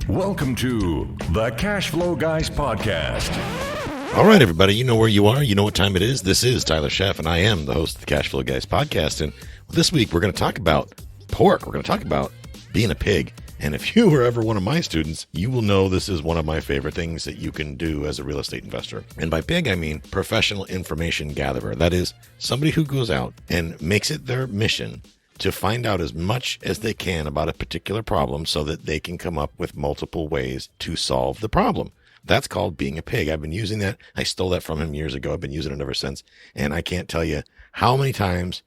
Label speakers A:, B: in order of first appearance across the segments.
A: Welcome to the Cash Flow Guys podcast.
B: All right, everybody, you know where you are. You know what time it is. This is Tyler Schaff, and I am the host of the Cash Flow Guys podcast. And this week, we're going to talk about pork. We're going to talk about being a pig. And if you were ever one of my students, you will know this is one of my favorite things that you can do as a real estate investor. And by pig, I mean professional information gatherer. That is somebody who goes out and makes it their mission to find out as much as they can about a particular problem so that they can come up with multiple ways to solve the problem. That's called being a pig. I've been using that. I stole that from him years ago. I've been using it ever since. And I can't tell you how many times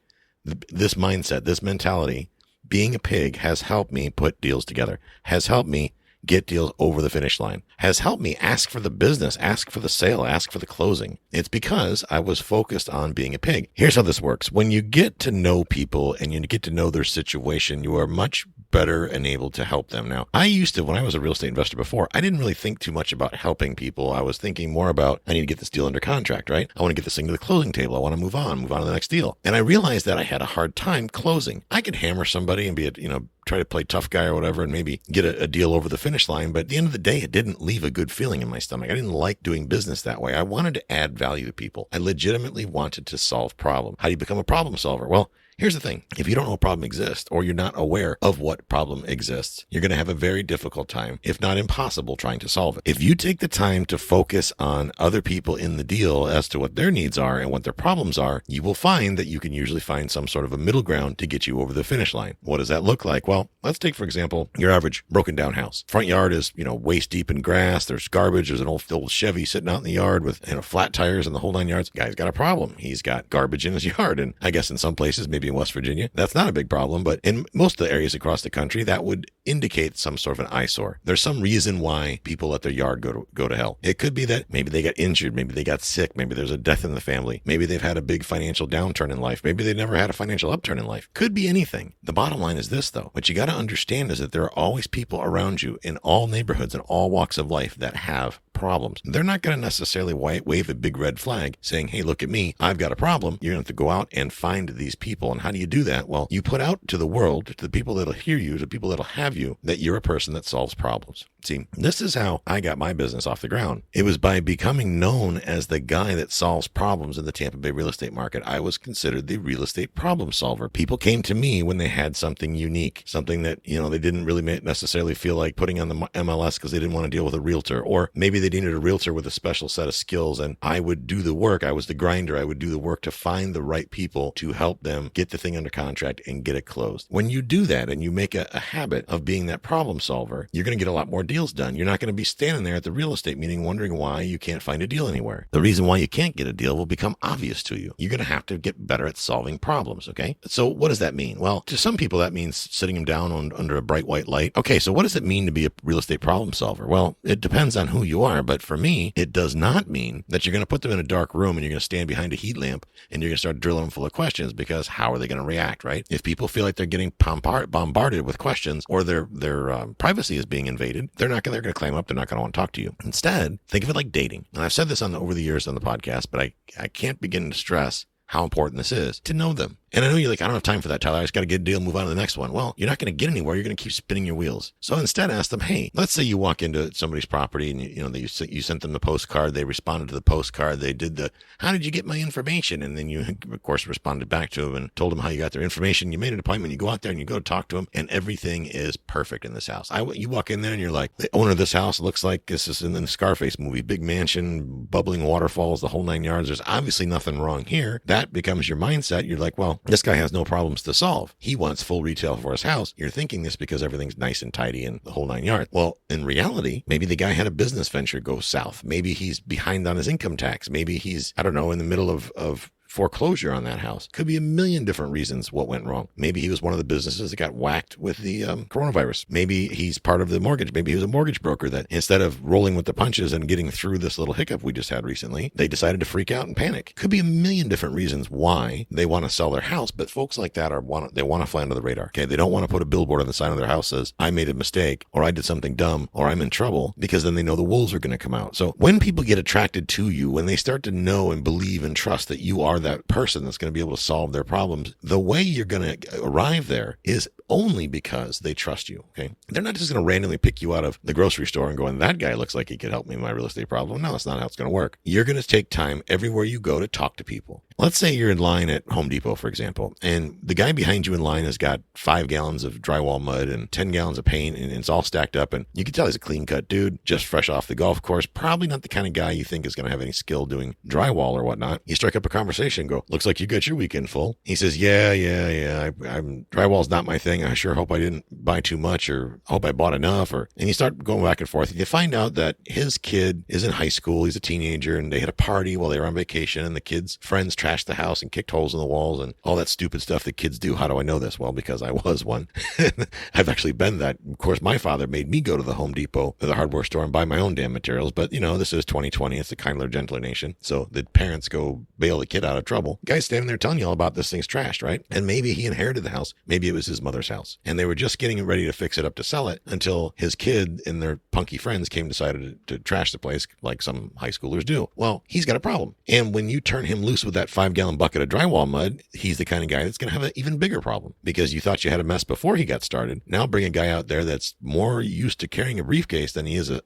B: this mindset, this mentality, being a pig has helped me put deals together, has helped me get deals over the finish line, has helped me ask for the business, ask for the sale, ask for the closing. It's because I was focused on being a pig. Here's how this works. When you get to know people and you get to know their situation, you are much better and able to help them. Now, I used to, when I was a real estate investor before, I didn't really think too much about helping people. I was thinking more about, I need to get this deal under contract, right? I want to get this thing to the closing table. I want to move on to the next deal. And I realized that I had a hard time closing. I could hammer somebody and be try to play tough guy or whatever and maybe get a deal over the finish line. But at the end of the day, it didn't leave a good feeling in my stomach. I didn't like doing business that way. I wanted to add value to people. I legitimately wanted to solve problems. How do you become a problem solver? Well, here's the thing. If you don't know a problem exists or you're not aware of what problem exists, you're going to have a very difficult time, if not impossible, trying to solve it. If you take the time to focus on other people in the deal as to what their needs are and what their problems are, you will find that you can usually find some sort of a middle ground to get you over the finish line. What does that look like? Well, let's take, for example, your average broken down house. Front yard is, waist deep in grass. There's garbage. There's an old Chevy sitting out in the yard with, flat tires and the whole 9 yards. Guy's got a problem. He's got garbage in his yard. And I guess in some places, maybe in West Virginia, that's not a big problem, but in most of the areas across the country, that would indicate some sort of an eyesore. There's some reason why people let their yard go to hell. It could be that maybe they got injured, maybe they got sick, maybe there's a death in the family, maybe they've had a big financial downturn in life, maybe they've never had a financial upturn in life. Could be anything. The bottom line is this, though. What you got to understand is that there are always people around you in all neighborhoods and all walks of life that have problems. They're not going to necessarily wave a big red flag saying, hey, look at me, I've got a problem. You're going to have to go out and find these people. And how do you do that? Well, you put out to the world, to the people that'll hear you, to the people that'll have you, that you're a person that solves problems. See, this is how I got my business off the ground. It was by becoming known as the guy that solves problems in the Tampa Bay real estate market. I was considered the real estate problem solver. People came to me when they had something unique, something that, they didn't really necessarily feel like putting on the MLS because they didn't want to deal with a realtor, or maybe they needed a realtor with a special set of skills, and I would do the work. I was the grinder. I would do the work to find the right people to help them get the thing under contract and get it closed. When you do that and you make a habit of being that problem solver, you're going to get a lot more deals done. You're not going to be standing there at the real estate meeting wondering why you can't find a deal anywhere. The reason why you can't get a deal will become obvious to you. You're going to have to get better at solving problems, okay? So what does that mean? Well, to some people, that means sitting them down under a bright white light. Okay, so what does it mean to be a real estate problem solver? Well, it depends on who you are, but for me, it does not mean that you're going to put them in a dark room and you're going to stand behind a heat lamp and you're going to start drilling them full of questions, because how are they going to react, right? If people feel like they're getting bombarded with questions or their privacy is being invaded, they're going to clam up. They're not going to want to talk to you. Instead, think of it like dating. And I've said this over the years on the podcast, but I can't begin to stress how important this is to know them. And I know you're like, I don't have time for that, Tyler. I just got to get a deal and move on to the next one. Well, you're not going to get anywhere. You're going to keep spinning your wheels. So instead, ask them, hey, let's say you walk into somebody's property and you sent them the postcard. They responded to the postcard. They did how did you get my information? And then you, of course, responded back to them and told them how you got their information. You made an appointment. You go out there and you go talk to them, and everything is perfect in this house. You walk in there and you're like, the owner of this house looks like this is in the Scarface movie, big mansion, bubbling waterfalls, the whole 9 yards. There's obviously nothing wrong here. That becomes your mindset. You're like, well, this guy has no problems to solve. He wants full retail for his house. You're thinking this because everything's nice and tidy and the whole 9 yards. Well, in reality, maybe the guy had a business venture go south. Maybe he's behind on his income tax. Maybe he's, in the middle of foreclosure on that house. Could be a million different reasons what went wrong. Maybe he was one of the businesses that got whacked with the coronavirus. Maybe he's part of the mortgage. Maybe he was a mortgage broker that instead of rolling with the punches and getting through this little hiccup we just had recently, they decided to freak out and panic. Could be a million different reasons why they want to sell their house, but folks like that want to fly under the radar. Okay, they don't want to put a billboard on the side of their house that says, I made a mistake, or I did something dumb, or I'm in trouble, because then they know the wolves are going to come out. So when people get attracted to you, when they start to know and believe and trust that you are that person that's going to be able to solve their problems, the way you're going to arrive there is only because they trust you. Okay. They're not just going to randomly pick you out of the grocery store and go, and that guy looks like he could help me with my real estate problem. No, that's not how it's going to work. You're going to take time everywhere you go to talk to people. Let's say you're in line at Home Depot, for example, and the guy behind you in line has got 5 gallons of drywall mud and 10 gallons of paint, and it's all stacked up. And you can tell he's a clean cut dude, just fresh off the golf course. Probably not the kind of guy you think is going to have any skill doing drywall or whatnot. You strike up a conversation and go, looks like you got your weekend full. He says, yeah. Drywall's not my thing. I sure hope I didn't buy too much, or I hope I bought enough. And you start going back and forth. And you find out that his kid is in high school. He's a teenager, and they had a party while they were on vacation, and the kid's friends trashed the house and kicked holes in the walls and all that stupid stuff that kids do. How do I know this? Well, because I was one. I've actually been that. Of course, my father made me go to the Home Depot or the hardware store and buy my own damn materials. But, this is 2020. It's a kindler, gentler nation. So the parents go bail the kid out of trouble. The guy's standing there telling you all about this thing's trashed, right? And maybe he inherited the house. Maybe it was his mother's house. And they were just getting ready to fix it up to sell it until his kid and their punky friends decided to trash the place like some high schoolers do. Well, he's got a problem. And when you turn him loose with that 5-gallon bucket of drywall mud, he's the kind of guy that's going to have an even bigger problem, because you thought you had a mess before he got started. Now bring a guy out there that's more used to carrying a briefcase than he is a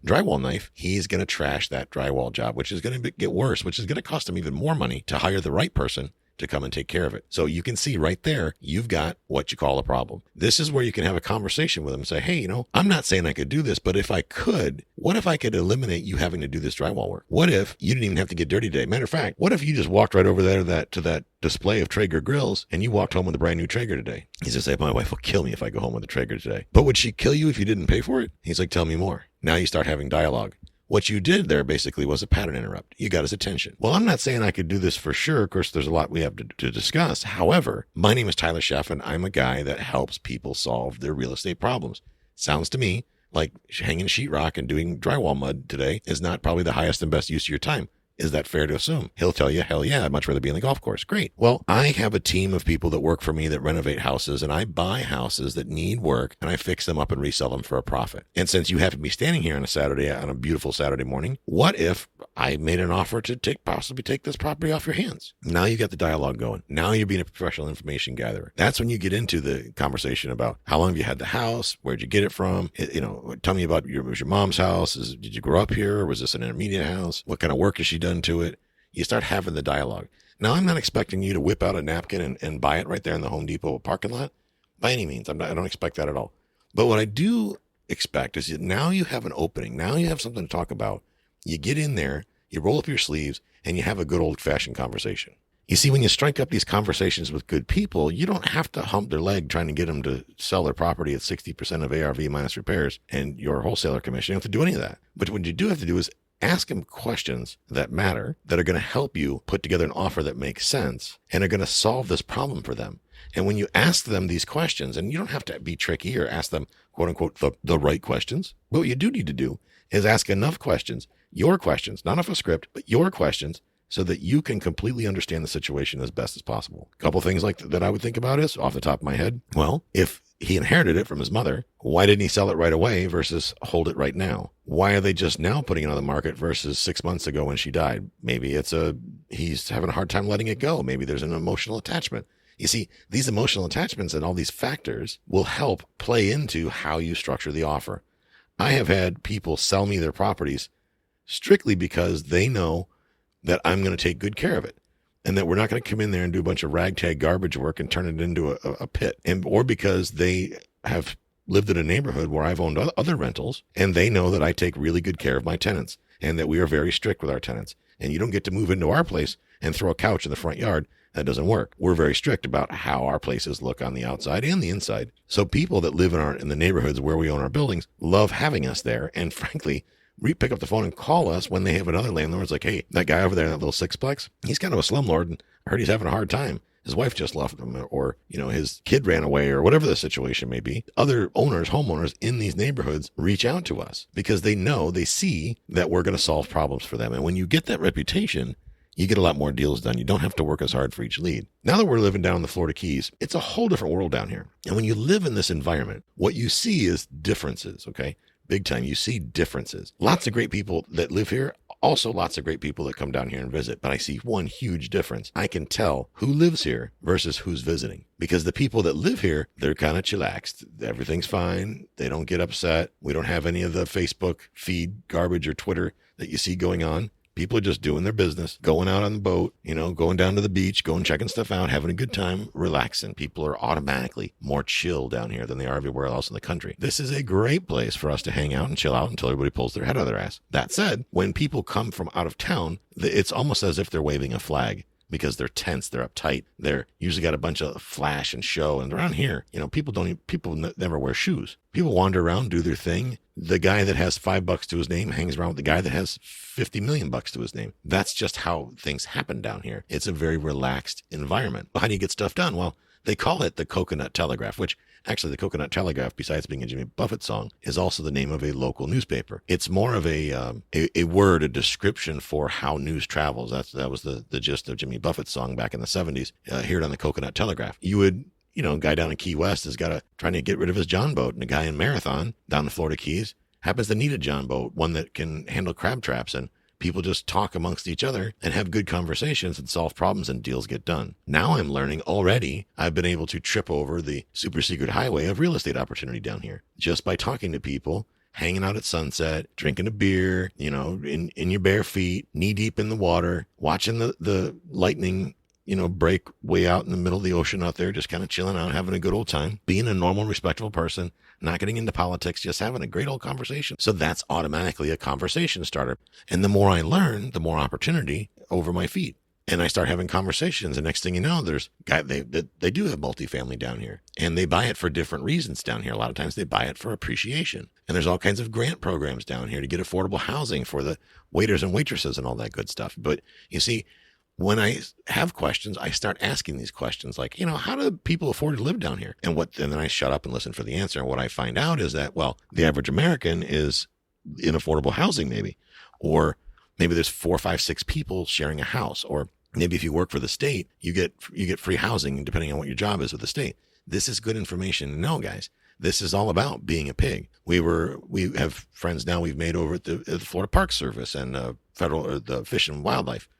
B: drywall knife. He's going to trash that drywall job, which is going to get worse, which is going to cost him even more money to hire the right person to come and take care of it. So you can see right there, you've got what you call a problem. This is where you can have a conversation with them and say, hey, I'm not saying I could do this, but if I could, what if I could eliminate you having to do this drywall work? What if you didn't even have to get dirty today? Matter of fact, what if you just walked right over there to that display of Traeger grills and you walked home with a brand new Traeger today? He's going to say, my wife will kill me if I go home with a Traeger today. But would she kill you if you didn't pay for it? He's like, tell me more. Now you start having dialogue. What you did there basically was a pattern interrupt. You got his attention. Well, I'm not saying I could do this for sure. Of course, there's a lot we have to discuss. However, my name is Tyler Sheff, and I'm a guy that helps people solve their real estate problems. Sounds to me like hanging sheetrock and doing drywall mud today is not probably the highest and best use of your time. Is that fair to assume? He'll tell you, hell yeah, I'd much rather be on the golf course. Great. Well, I have a team of people that work for me that renovate houses, and I buy houses that need work, and I fix them up and resell them for a profit. And since you happen to be standing here on a beautiful Saturday morning, what if I made an offer to possibly take this property off your hands? Now you got the dialogue going. Now you're being a professional information gatherer. That's when you get into the conversation about how long have you had the house? Where'd you get it from? Tell me about was your mom's house? Did you grow up here? Or was this an intermediate house? What kind of work has she done to it? You start having the dialogue. Now, I'm not expecting you to whip out a napkin and buy it right there in the Home Depot parking lot by any means. I don't expect that at all. But what I do expect is that now you have an opening. Now you have something to talk about. You get in there, you roll up your sleeves, and you have a good old-fashioned conversation. You see, when you strike up these conversations with good people, you don't have to hump their leg trying to get them to sell their property at 60% of ARV minus repairs and your wholesaler commission. You don't have to do any of that. But what you do have to do is ask them questions that matter, that are going to help you put together an offer that makes sense and are going to solve this problem for them. And when you ask them these questions, and you don't have to be tricky or ask them, quote unquote, the right questions, but what you do need to do is ask enough questions, your questions, not off a script, but your questions, so that you can completely understand the situation as best as possible. A couple things like that I would think about is, off the top of my head, well, if he inherited it from his mother, why didn't he sell it right away versus hold it right now? Why are they just now putting it on the market versus 6 months ago when she died? Maybe he's having a hard time letting it go. Maybe there's an emotional attachment. You see, these emotional attachments and all these factors will help play into how you structure the offer. I have had people sell me their properties strictly because they know that I'm going to take good care of it, and that we're not going to come in there and do a bunch of ragtag garbage work and turn it into a pit, or because they have lived in a neighborhood where I've owned other rentals, and they know that I take really good care of my tenants, and that we are very strict with our tenants. And you don't get to move into our place and throw a couch in the front yard. That doesn't work. We're very strict about how our places look on the outside and the inside. So people that live in the neighborhoods where we own our buildings love having us there, and frankly, pick up the phone and call us when they have another landlord. It's like, hey, that guy over there in that little sixplex, he's kind of a slumlord, and I heard he's having a hard time. His wife just left him, or, his kid ran away, or whatever the situation may be. Other homeowners in these neighborhoods reach out to us because they see that we're going to solve problems for them. And when you get that reputation, you get a lot more deals done. You don't have to work as hard for each lead. Now that we're living down in the Florida Keys, it's a whole different world down here. And when you live in this environment, what you see is differences, okay? Big time. You see differences. Lots of great people that live here Also, lots of great people that come down here and visit, but I see one huge difference. I can tell who lives here versus who's visiting, because the people that live here, they're kind of chillaxed. Everything's fine. They don't get upset. We don't have any of the Facebook feed garbage or Twitter that you see going on. People are just doing their business, going out on the boat, going down to the beach, going checking stuff out, having a good time, relaxing. People are automatically more chill down here than they are everywhere else in the country. This is a great place for us to hang out and chill out until everybody pulls their head out of their ass. That said, when people come from out of town, it's almost as if they're waving a flag, because they're tense, they're uptight. They're usually got a bunch of flash and show. And around here, people never wear shoes. People wander around, do their thing. The guy that has $5 to his name hangs around with the guy that has 50 million bucks to his name. That's just how things happen down here. It's a very relaxed environment. Well, how do you get stuff done? Well, they call it the Coconut Telegraph, which actually the Coconut Telegraph, besides being a Jimmy Buffett song, is also the name of a local newspaper. It's more of a word, a description for how news travels. That was the gist of Jimmy Buffett's song back in the 70s. Hear it on the Coconut Telegraph. You would, a guy down in Key West is trying to get rid of his John boat, and a guy in Marathon down the Florida Keys happens to need a John boat, one that can handle crab traps, and people just talk amongst each other and have good conversations and solve problems, and deals get done. Now I'm learning already. I've been able to trip over the super secret highway of real estate opportunity down here just by talking to people, hanging out at sunset, drinking a beer, in your bare feet, knee deep in the water, watching the lightning, break way out in the middle of the ocean out there, just kind of chilling out, having a good old time, being a normal, respectable person, not getting into politics, just having a great old conversation. So that's automatically a conversation starter. And the more I learn, the more opportunity over my feet. And I start having conversations. And next thing you know, they do have multifamily down here, and they buy it for different reasons down here. A lot of times they buy it for appreciation. And there's all kinds of grant programs down here to get affordable housing for the waiters and waitresses and all that good stuff. But you see, when I have questions, I start asking these questions like, how do people afford to live down here? And then I shut up and listen for the answer. And what I find out is that, well, the average American is in affordable housing maybe, or maybe there's 4, 5, 6 people sharing a house, or maybe if you work for the state, you get free housing depending on what your job is with the state. This is good information to know, guys. This is all about being a pig. We have friends now we've made over at the Florida Park Service and the Fish and Wildlife.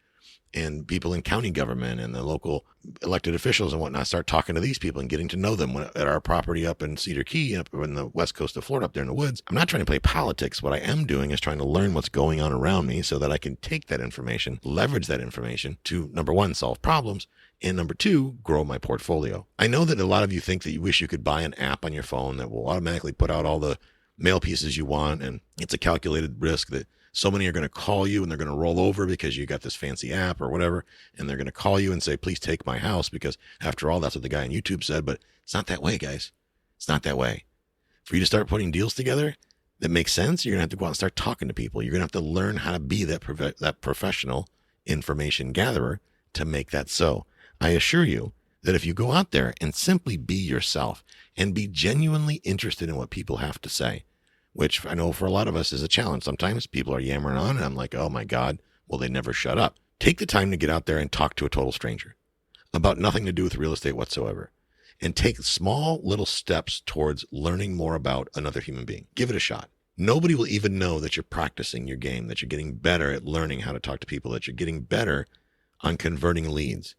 B: And people in county government and the local elected officials and whatnot start talking to these people and getting to know them at our property up in Cedar Key, up in the west coast of Florida, up there in the woods. I'm not trying to play politics. What I am doing is trying to learn what's going on around me so that I can take that information, leverage that information to, number one, solve problems, and number two, grow my portfolio. I know that a lot of you think that you wish you could buy an app on your phone that will automatically put out all the mail pieces you want, and it's a calculated risk that so many are going to call you and they're going to roll over because you got this fancy app or whatever. And they're going to call you and say, please take my house, because after all, that's what the guy on YouTube said. But it's not that way, guys. It's not that way. For you to start putting deals together that make sense, you're going to have to go out and start talking to people. You're going to have to learn how to be that professional information gatherer to make that so. I assure you that if you go out there and simply be yourself and be genuinely interested in what people have to say, which I know for a lot of us is a challenge. Sometimes people are yammering on and I'm like, oh my God, will they never shut up? Take the time to get out there and talk to a total stranger about nothing to do with real estate whatsoever, and take small little steps towards learning more about another human being. Give it a shot. Nobody will even know that you're practicing your game, that you're getting better at learning how to talk to people, that you're getting better on converting leads.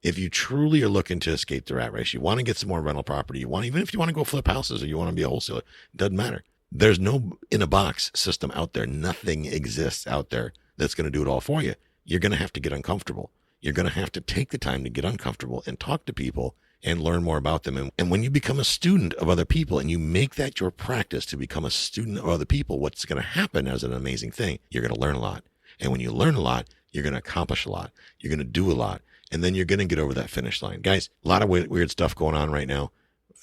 B: If you truly are looking to escape the rat race, you want to get some more rental property, even if you want to go flip houses or you want to be a wholesaler, it doesn't matter. There's no in-a-box system out there. Nothing exists out there that's going to do it all for you. You're going to have to get uncomfortable. You're going to have to take the time to get uncomfortable and talk to people and learn more about them. And when you become a student of other people and you make that your practice to become a student of other people, what's going to happen as an amazing thing, you're going to learn a lot. And when you learn a lot, you're going to accomplish a lot. You're going to do a lot. And then you're going to get over that finish line. Guys, a lot of weird stuff going on right now,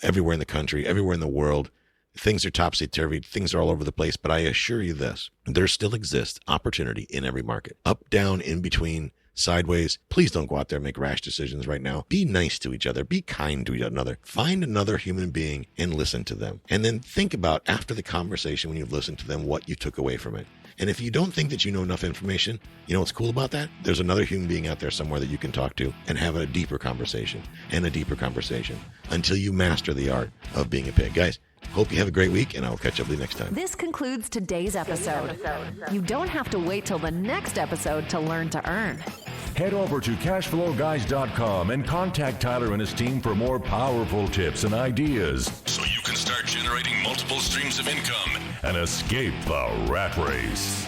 B: everywhere in the country, everywhere in the world. Things are topsy-turvy. Things are all over the place. But I assure you this, there still exists opportunity in every market. Up, down, in between, sideways. Please don't go out there and make rash decisions right now. Be nice to each other. Be kind to each other. Find another human being and listen to them. And then think about, after the conversation, when you've listened to them, what you took away from it. And if you don't think that you know enough information, you know what's cool about that? There's another human being out there somewhere that you can talk to and have a deeper conversation and a deeper conversation until you master the art of being a pig. Guys, Hope you have a great week, and I will catch up with you next time.
C: This concludes today's episode. You don't have to wait till the next episode to learn to earn.
A: Head over to cashflowguys.com and contact Tyler and his team for more powerful tips and ideas so you can start generating multiple streams of income and escape the rat race.